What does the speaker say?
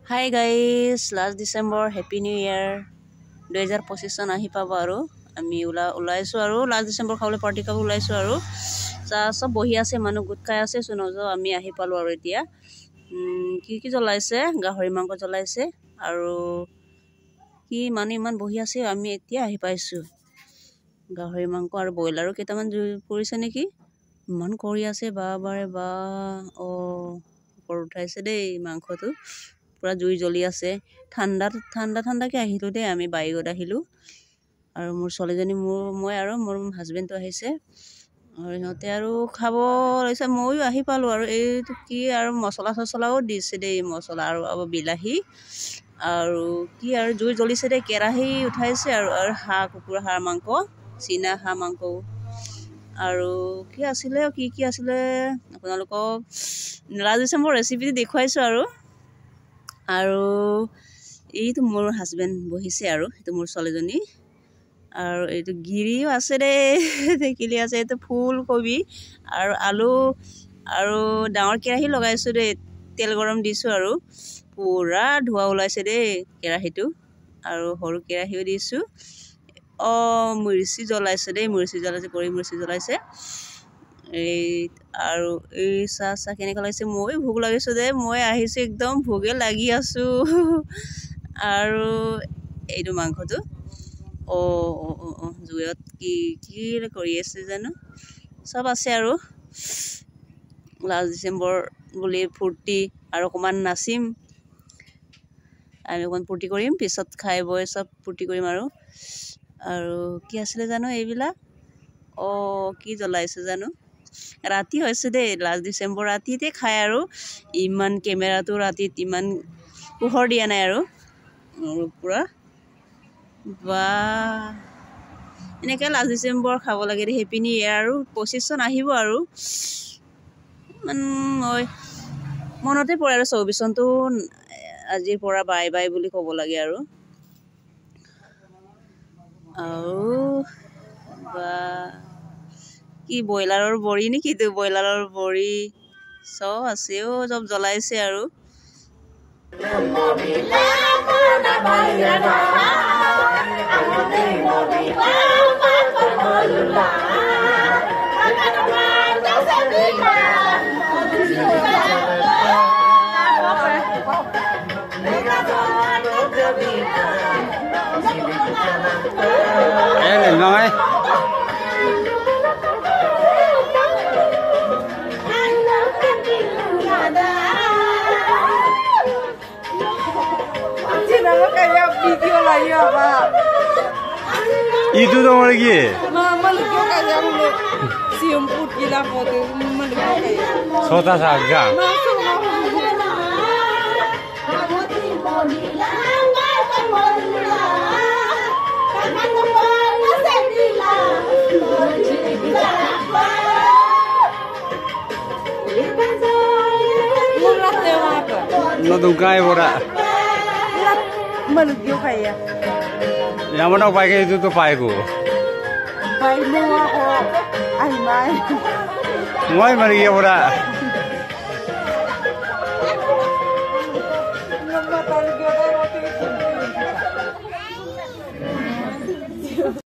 Hi guys, last December Happy New Year 2025 চন আহি পাব আৰু আমি ওলাইছো আৰু last December খাবলৈ পাৰ্টি কৰিব ওলাইছো আৰু সব বহি আছে মানুহ গোট খাই আছে সুনজ আমি আহি পালো আৰু এতিয়া কি জ্বলাইছে গাহৰি মাংস জ্বলাইছে আৰু কি মানে ইমান বহি আছে আমি এতিয়া আহি পাইছো গাহৰি মাংস আৰু বইলাৰো কেইটামান পৰিছে নেকি ইমান কৰি আছে বাৰে বা ওপৰ উঠাইছে দেই মাংসটো পুৰা জুই জ্বলি আছে ঠাণ্ডাকে আহিলো দেই আমি বাইকত আহিলো আৰু মোৰ ছোৱালীজনী মই আৰু মোৰ হাজবেণ্ডটো আহিছে আৰু সিহঁতে আৰু খাব লৈছে ময়ো আহি পালো আৰু এইটো কি আৰু মছলাও দিছে দেই মছলা আৰু বিলাহী আৰু কি আৰু জুই জ্বলিছে দেই কেৰাহী উঠাইছে আৰু কুকুৰা হাঁহ মাংস চীনা হাঁহ মাংস আৰু কি আছিলে আপোনালোকক লাষ্ট ডিচেম্বৰ ৰেচিপি দেখুৱাইছো আৰু এইটো মোৰ হাজবেণ্ড বহিছে আৰু এইটো মোৰ ছোৱালীজনী আৰু এইটো গিৰিও আছে দেই দেখিলি আছে এইটো ফুলকবি আৰু আলু আৰু ডাঙৰ কেৰাহী লগাইছো দেই তেল গৰম দিছো আৰু পুৰা ধোৱা ওলাইছে দেই কেৰাহীটো আৰু সৰু কেৰাহীও দিছো মিৰ্চি জ্বলাইছে দেই কৰি মিৰ্চি জ্বলাইছে এই আৰু এই চাহ কেনেকুৱা লাগিছে মই ভোক লাগিছো দেই মই আহিছো একদম ভোগে লাগি আছো আৰু এইটো মাংসটো জুইত কি কৰি আছে জানো সব আছে আৰু লাষ্ট ডিচেম্বৰ বুলি ফূৰ্তি আৰু অকণমান নাচিম আমি অকণমান ফূৰ্তি কৰিম পিছত খাই বৈ সব ফূৰ্তি কৰিম আৰু কি আছিলে জানো এইবিলাক কি জ্বলাইছে জানো ৰাতি হৈছে দেই লাষ্ট ডিচেম্বৰ ৰাতিতে খাই আৰু ইমান কেমেৰাটো ৰাতিত ইমান পোহৰ দিয়া নাই আৰু পুৰা বা এনেকৈ লাষ্ট ডিচেম্বৰ খাব লাগে দেই হেপী নিউ ইয়েৰ আৰু 25 চন আহিব আৰু মই মনতে পৰে আৰু 24 চনটো আজিৰ পৰা বাই বাই বুলি ক'ব লাগে আৰু বা কি ব্ৰইলাৰৰ বড়ি নেকি ব্ৰইলাৰৰ বড়ি চব আছে চব জ্বলাইছে আৰু nói video lagi apa? Itu dong lagi. Mama lu kau kayak lu sium put gila foto mama lu kayak. Sota saga. No tungkai borak. Malugyo kaya. Yang mana pakai itu tuh paiku. Pai mo ako. Ay may. Mulai mari ya borak.